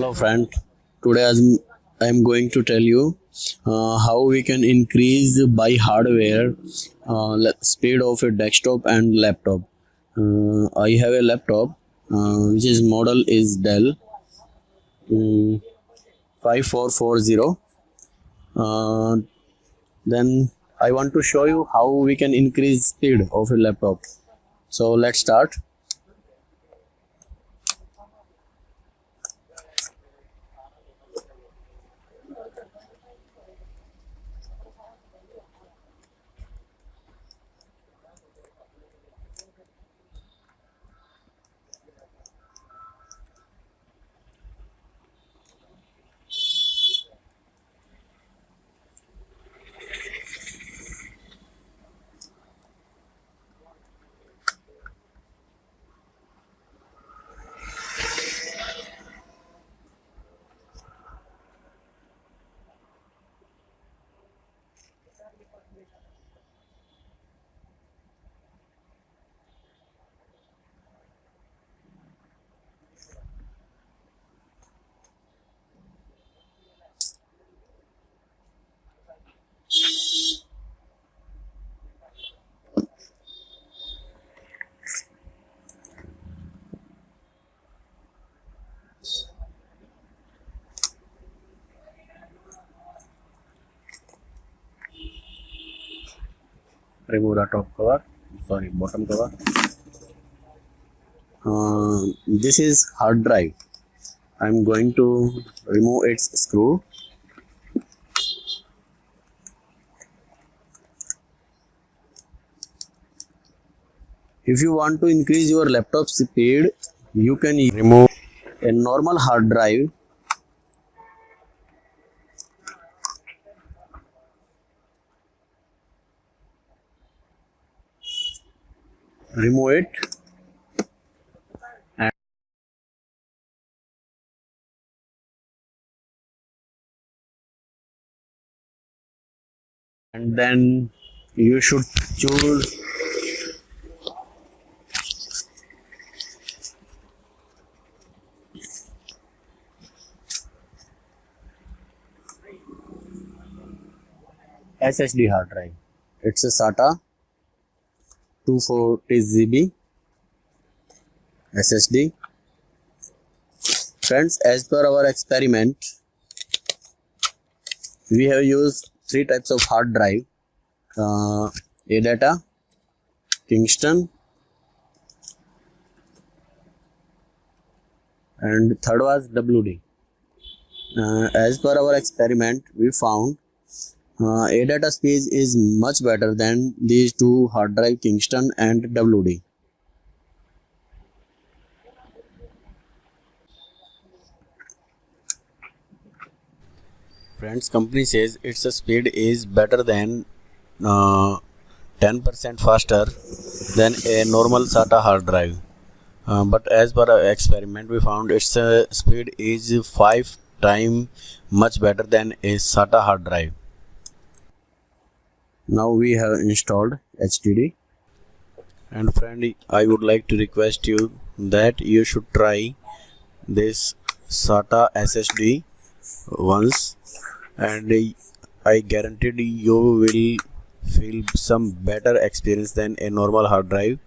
Hello friend, today I am going to tell you how we can increase by hardware speed of a desktop and laptop. I have a laptop which is model is Dell 5440. Uh, then I want to show you how we can increase speed of a laptop. So let's start. Remove the top cover, bottom cover. This is hard drive. I'm going to remove its screw. If you want to increase your laptop speed, you can remove a normal hard drive. Remove it and then you should choose SSD hard drive. It's a SATA 240 GB SSD. Friends, as per our experiment, we have used three types of hard drive: ADATA, Kingston, and third was WD. As per our experiment, we found ADATA speed is much better than these two hard drive, Kingston and WD. Friends, company says its speed is better than 10% faster than a normal SATA hard drive. But as per our experiment, we found its speed is 5 times much better than a SATA hard drive. Now we have installed HDD. And friend, I would like to request you that you should try this SATA SSD once, and I guaranteed you will feel some better experience than a normal hard drive.